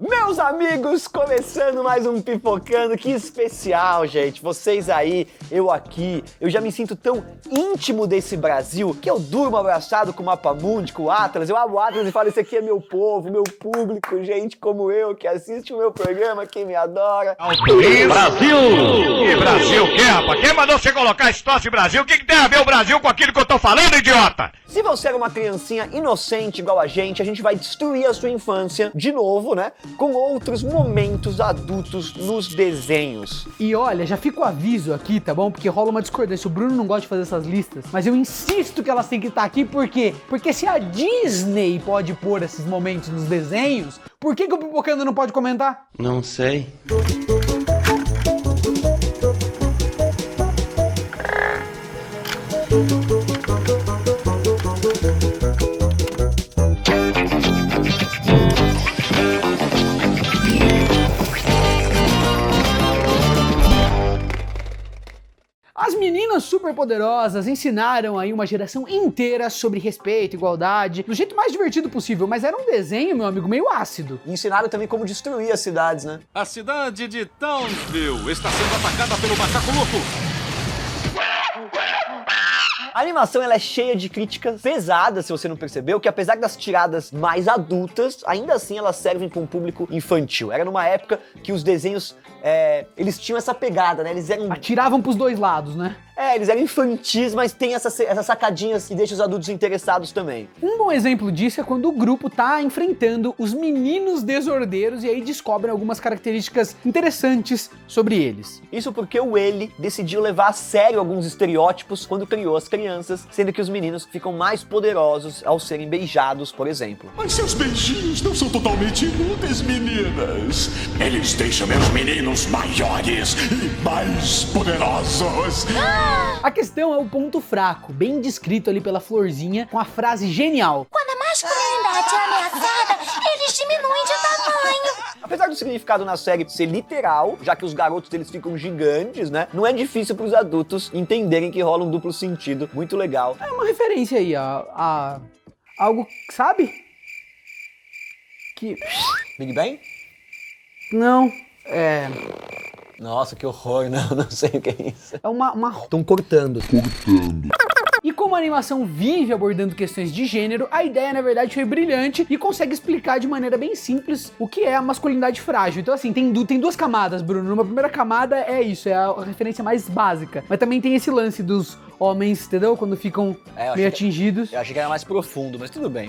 Meus amigos, começando mais um Pipocando, que especial, gente. Vocês aí, eu aqui, eu já me sinto tão íntimo desse Brasil que eu durmo abraçado com o Mapamundi, com o Atlas. Eu abro o Atlas e falo, esse aqui é meu povo, meu público, gente como eu, que assiste o meu programa, que me adora. Brasil! Que Brasil que, rapaz? Quem mandou você colocar esse troço de Brasil? O que tem a ver o Brasil com aquilo que eu tô falando, idiota? Se você era uma criancinha inocente igual a gente vai destruir a sua infância de novo, né? Com outros momentos adultos nos desenhos. E olha, já fica o aviso aqui, tá bom? Porque rola uma discordância. O Bruno não gosta de fazer essas listas, mas eu insisto que elas têm que estar aqui, por quê? Porque se a Disney pode pôr esses momentos nos desenhos, por que o Pipocando não pode comentar? Não sei. As meninas superpoderosas ensinaram aí uma geração inteira sobre respeito, igualdade, do jeito mais divertido possível, mas era um desenho, meu amigo, meio ácido. E ensinaram também como destruir as cidades, né? A cidade de Townsville está sendo atacada pelo macaco louco. A animação ela é cheia de críticas pesadas, se você não percebeu, que apesar das tiradas mais adultas, ainda assim elas servem para um público infantil. Era numa época que os desenhos, eles tinham essa pegada, né? Eles eram... Atiravam pros dois lados, né? Eles eram infantis, mas tem essas sacadinhas que deixam os adultos interessados também. Um bom exemplo disso é quando o grupo tá enfrentando os meninos desordeiros e aí descobrem algumas características interessantes sobre eles. Isso porque o Ele decidiu levar a sério alguns estereótipos quando criou as crianças, sendo que os meninos ficam mais poderosos ao serem beijados, por exemplo. Mas seus beijinhos não são totalmente inúteis, meninas. Eles deixam meus meninos maiores e mais poderosos. A questão é o ponto fraco, bem descrito ali pela Florzinha, com a frase genial. Quando a masculinidade é ameaçada, eles diminuem de tamanho. Apesar do significado na série ser literal, já que os garotos deles ficam gigantes, né? Não é difícil para os adultos entenderem que rola um duplo sentido muito legal. É uma referência aí a algo, sabe? Que... Big Bang? Não, Nossa, que horror, não sei o que é isso. é uma... Estão cortando. E como a animação vive abordando questões de gênero, a ideia na verdade foi brilhante e consegue explicar de maneira bem simples o que é a masculinidade frágil. Então assim, tem duas camadas, Bruno. Numa primeira camada é isso, é a referência mais básica. Mas também tem esse lance dos homens, entendeu? Quando ficam meio atingidos. Eu achei que era mais profundo, mas tudo bem.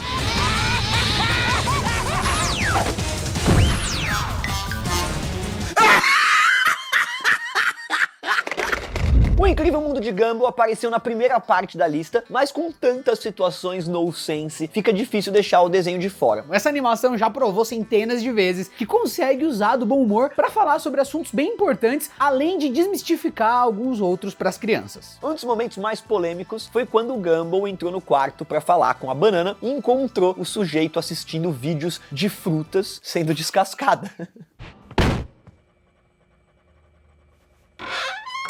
O Incrível Mundo de Gumball apareceu na primeira parte da lista, mas com tantas situações nonsense, fica difícil deixar o desenho de fora. Essa animação já provou centenas de vezes que consegue usar do bom humor para falar sobre assuntos bem importantes, além de desmistificar alguns outros para as crianças. Um dos momentos mais polêmicos foi quando o Gumball entrou no quarto para falar com a banana e encontrou o sujeito assistindo vídeos de frutas sendo descascada.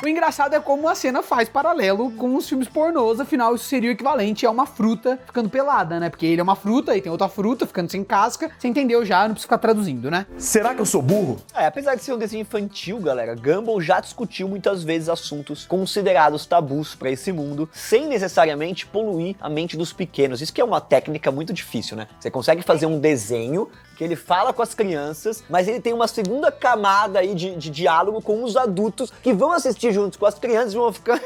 O engraçado é como a cena faz paralelo com os filmes pornôs, afinal isso seria o equivalente a uma fruta ficando pelada, né? Porque ele é uma fruta e tem outra fruta ficando sem casca, você entendeu já, não precisa ficar traduzindo, né? Será que eu sou burro? Apesar de ser um desenho infantil, galera, Gumball já discutiu muitas vezes assuntos considerados tabus para esse mundo, sem necessariamente poluir a mente dos pequenos. Isso que é uma técnica muito difícil, né? Você consegue fazer um desenho que ele fala com as crianças, mas ele tem uma segunda camada aí de diálogo com os adultos que vão assistir juntos com as crianças e vão ficar...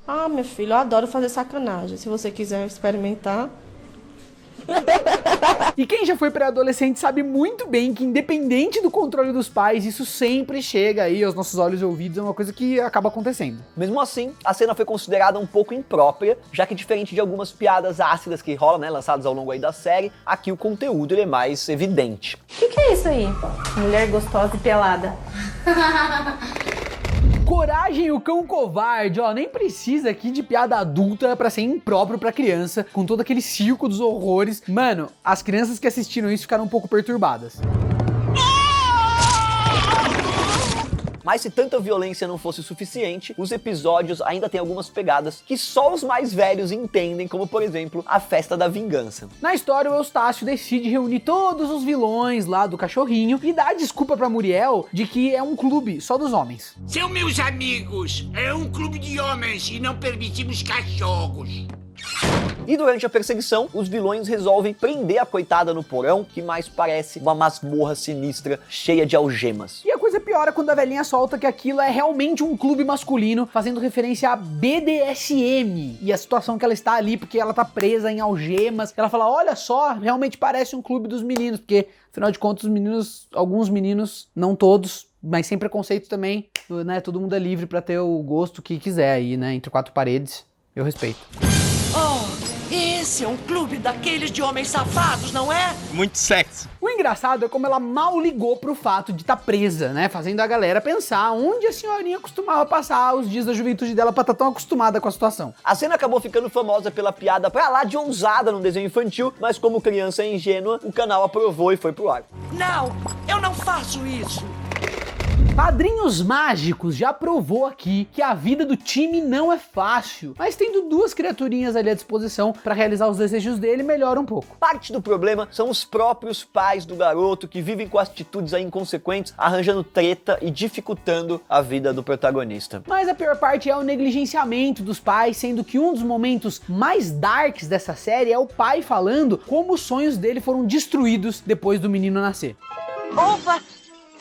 Ah, meu filho, eu adoro fazer sacanagem. Se você quiser experimentar... E quem já foi pré-adolescente sabe muito bem que independente do controle dos pais, isso sempre chega aí aos nossos olhos e ouvidos, é uma coisa que acaba acontecendo. Mesmo assim, a cena foi considerada um pouco imprópria, já que diferente de algumas piadas ácidas que rolam, né, lançadas ao longo aí da série, aqui o conteúdo ele é mais evidente. O que é isso aí? Mulher gostosa e pelada. Coragem e o Cão Covarde, ó, nem precisa aqui de piada adulta pra ser impróprio pra criança, com todo aquele circo dos horrores. Mano, as crianças que assistiram isso ficaram um pouco perturbadas. Mas se tanta violência não fosse suficiente, os episódios ainda têm algumas pegadas que só os mais velhos entendem, como por exemplo, a festa da vingança. Na história, o Eustácio decide reunir todos os vilões lá do cachorrinho e dá a desculpa pra Muriel de que é um clube só dos homens. São meus amigos, é um clube de homens e não permitimos cachorros. E durante a perseguição, os vilões resolvem prender a coitada no porão, que mais parece uma masmorra sinistra, cheia de algemas. E a coisa piora quando a velhinha solta que aquilo é realmente um clube masculino, fazendo referência a BDSM e a situação que ela está ali, porque ela tá presa em algemas. Ela fala, olha só, realmente parece um clube dos meninos, porque afinal de contas os meninos, alguns meninos, não todos, mas sem preconceito também, né, todo mundo é livre pra ter o gosto que quiser aí, né, entre quatro paredes, eu respeito. Oh, esse é um clube daqueles de homens safados, não é? Muito sexy. O engraçado é como ela mal ligou pro fato de estar presa, né? Fazendo a galera pensar onde a senhorinha costumava passar os dias da juventude dela pra estar tão acostumada com a situação. A cena acabou ficando famosa pela piada pra lá de ousada num desenho infantil, mas como criança ingênua, o canal aprovou e foi pro ar. Não, eu não faço isso. Padrinhos Mágicos já provou aqui que a vida do time não é fácil, mas tendo duas criaturinhas ali à disposição para realizar os desejos dele, melhora um pouco. Parte do problema são os próprios pais do garoto que vivem com atitudes aí inconsequentes, arranjando treta e dificultando a vida do protagonista. Mas a pior parte é o negligenciamento dos pais, sendo que um dos momentos mais darks dessa série é o pai falando como os sonhos dele foram destruídos depois do menino nascer. Opa!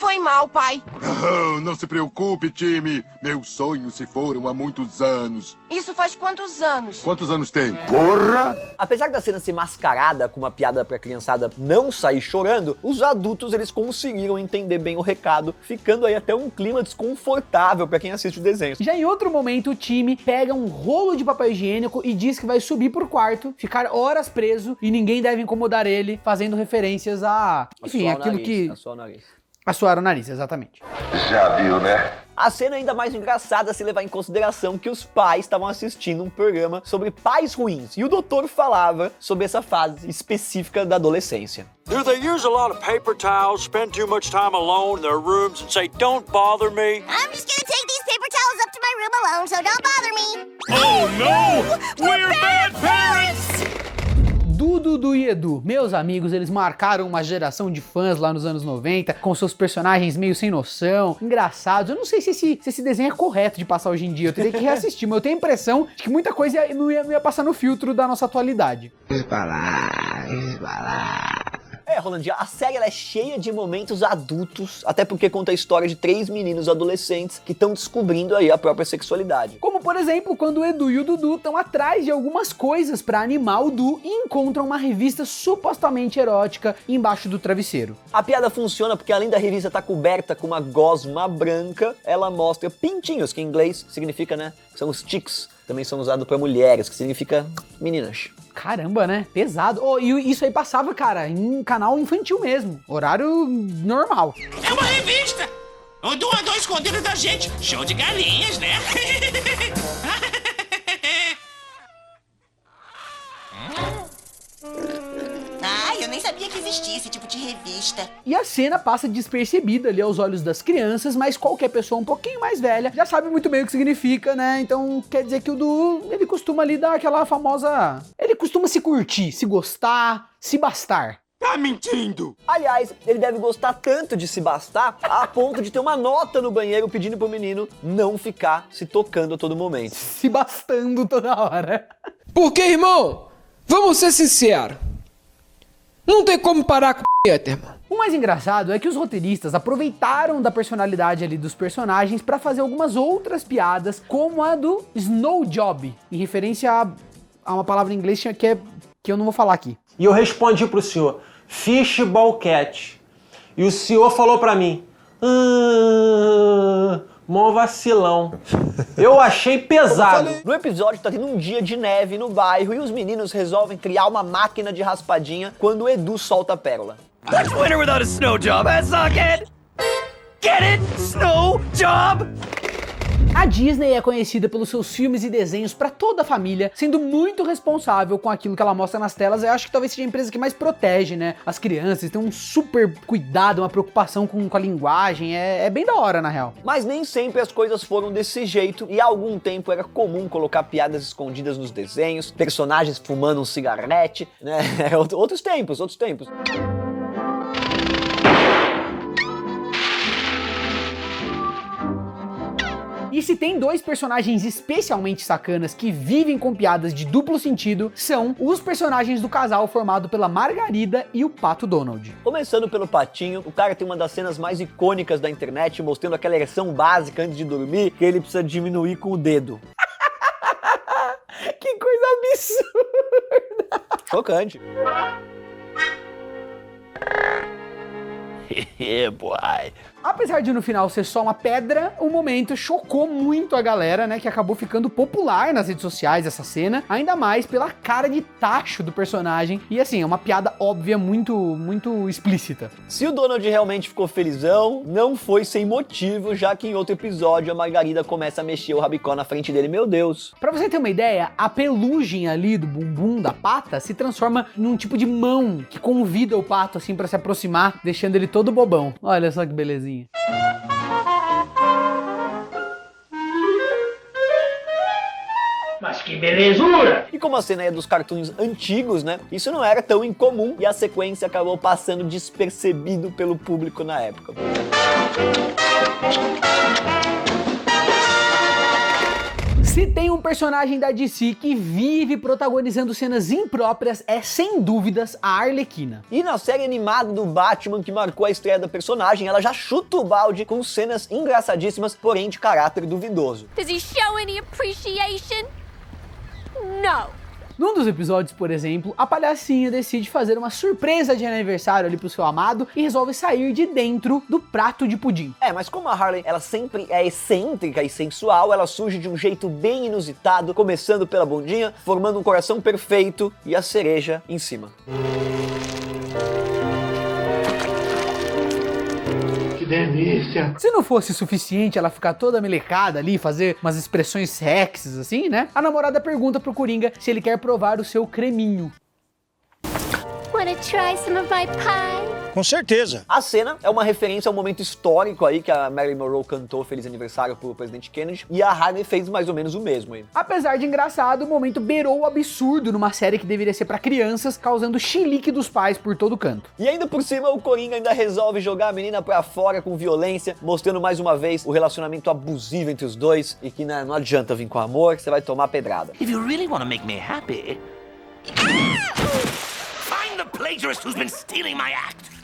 Foi mal, pai. Oh, não se preocupe, time. Meus sonhos se foram há muitos anos. Isso faz quantos anos? Quantos anos tem? Porra! Apesar da cena ser mascarada com uma piada pra criançada não sair chorando, os adultos eles conseguiram entender bem o recado, ficando aí até um clima desconfortável pra quem assiste o desenho. Já em outro momento, o time pega um rolo de papel higiênico e diz que vai subir pro quarto, ficar horas preso e ninguém deve incomodar ele, fazendo referências a... enfim, aquilo que... assoar o nariz, exatamente. Já viu, né? A cena é ainda mais engraçada se levar em consideração que os pais estavam assistindo um programa sobre pais ruins, e o doutor falava sobre essa fase específica da adolescência. Do they use a lot of paper towels, spend too much time alone in their rooms and say, don't bother me? I'm just gonna take these paper towels up to my room alone, so don't bother me. Oh no! We're bad parents! Dudu e Edu, meus amigos, eles marcaram uma geração de fãs lá nos anos 90, com seus personagens meio sem noção, engraçados. Eu não sei se esse desenho é correto de passar hoje em dia, eu teria que reassistir, mas eu tenho a impressão de que muita coisa não ia passar no filtro da nossa atualidade. Rolandinha, a série ela é cheia de momentos adultos, até porque conta a história de 3 meninos adolescentes que estão descobrindo aí a própria sexualidade. Como, por exemplo, quando o Edu e o Dudu estão atrás de algumas coisas pra animar o Du e encontram uma revista supostamente erótica embaixo do travesseiro. A piada funciona porque além da revista estar coberta com uma gosma branca, ela mostra pintinhos, que em inglês significa, né, são os chicks, também são usados pra mulheres, que significa meninas. Caramba, né? Pesado. Oh, e isso aí passava, cara, em canal infantil mesmo. Horário normal. É uma revista! O Du andou escondido da gente. Show de galinhas, né? Eu nem sabia que existia esse tipo de revista. E a cena passa despercebida ali aos olhos das crianças, mas qualquer pessoa um pouquinho mais velha já sabe muito bem o que significa, né? Então quer dizer que o Du, ele costuma ali dar aquela famosa... ele costuma se curtir, se gostar, se bastar. Tá mentindo! Aliás, ele deve gostar tanto de se bastar a ponto de ter uma nota no banheiro pedindo pro menino não ficar se tocando a todo momento. Se bastando toda hora. Porque, irmão, vamos ser sinceros. Não tem como parar com irmão. O mais engraçado é que os roteiristas aproveitaram da personalidade ali dos personagens pra fazer algumas outras piadas, como a do Snow Job, em referência a uma palavra em inglês que eu não vou falar aqui. E eu respondi pro senhor, fishball cat. E o senhor falou pra mim, mó vacilão. Eu achei pesado. No episódio tá tendo um dia de neve no bairro e os meninos resolvem criar uma máquina de raspadinha quando o Edu solta a pérola. What's winter without a snow job, sockhead? Get it? Snow job? A Disney é conhecida pelos seus filmes e desenhos para toda a família, sendo muito responsável com aquilo que ela mostra nas telas. Eu acho que talvez seja a empresa que mais protege, né, as crianças, tem um super cuidado, uma preocupação com a linguagem, é bem da hora, na real. Mas nem sempre as coisas foram desse jeito, e há algum tempo era comum colocar piadas escondidas nos desenhos, personagens fumando um cigarrete, né, outros tempos. E se tem dois personagens especialmente sacanas que vivem com piadas de duplo sentido, são os personagens do casal formado pela Margarida e o Pato Donald. Começando pelo Patinho, o cara tem uma das cenas mais icônicas da internet, mostrando aquela ereção básica antes de dormir, que ele precisa diminuir com o dedo. Que coisa absurda! Chocante. Boy. Apesar de no final ser só uma pedra, o momento chocou muito a galera, né, que acabou ficando popular nas redes sociais essa cena, ainda mais pela cara de tacho do personagem, e assim, é uma piada óbvia muito explícita. Se o Donald realmente ficou felizão, não foi sem motivo, já que em outro episódio a Margarida começa a mexer o rabicó na frente dele, meu Deus. Pra você ter uma ideia, a pelugem ali do bumbum da pata se transforma num tipo de mão que convida o pato assim pra se aproximar, deixando ele todo bobão. Olha só que belezinha. Mas que belezura! E como a cena é dos cartoons antigos, né, isso não era tão incomum e a sequência acabou passando despercebido pelo público na época. Se tem um personagem da DC que vive protagonizando cenas impróprias, é sem dúvidas a Arlequina. E na série animada do Batman, que marcou a estreia da personagem, ela já chuta o balde com cenas engraçadíssimas, porém de caráter duvidoso. Does he show any appreciation? No. Num dos episódios, por exemplo, a palhacinha decide fazer uma surpresa de aniversário ali pro seu amado e resolve sair de dentro do prato de pudim. Mas como a Harley, ela sempre é excêntrica e sensual, ela surge de um jeito bem inusitado, começando pela bundinha, formando um coração perfeito e a cereja em cima. Delícia. Se não fosse suficiente ela ficar toda melecada ali, fazer umas expressões sexys assim, né? A namorada pergunta pro Coringa se ele quer provar o seu creminho. Wanna try some of my pie? Com certeza. A cena é uma referência ao momento histórico aí que a Marilyn Monroe cantou Feliz Aniversário pro presidente Kennedy, e a Harley fez mais ou menos o mesmo aí. Apesar de engraçado, o momento beirou o absurdo numa série que deveria ser pra crianças, causando chilique dos pais por todo canto. E ainda por cima, o Coringa ainda resolve jogar a menina pra fora com violência, mostrando mais uma vez o relacionamento abusivo entre os dois, e que não adianta vir com amor, que você vai tomar pedrada. If you really want to make me happy, find the plagiarist who's been stealing my act.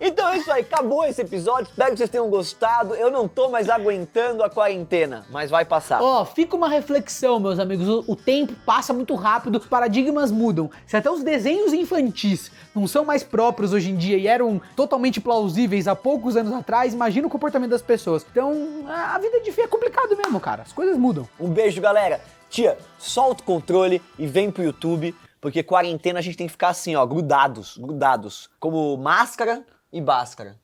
Então é isso aí, acabou esse episódio, espero que vocês tenham gostado. Eu não tô mais aguentando a quarentena, mas vai passar. Fica uma reflexão, meus amigos, o tempo passa muito rápido, os paradigmas mudam. Se até os desenhos infantis não são mais próprios hoje em dia e eram totalmente plausíveis há poucos anos atrás, imagina o comportamento das pessoas. Então, a vida de filho é complicado mesmo, cara, as coisas mudam. Um beijo, galera. Tia, solta o controle e vem pro YouTube, porque quarentena a gente tem que ficar assim, ó, grudados, como máscara e báscara.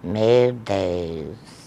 Meu Deus.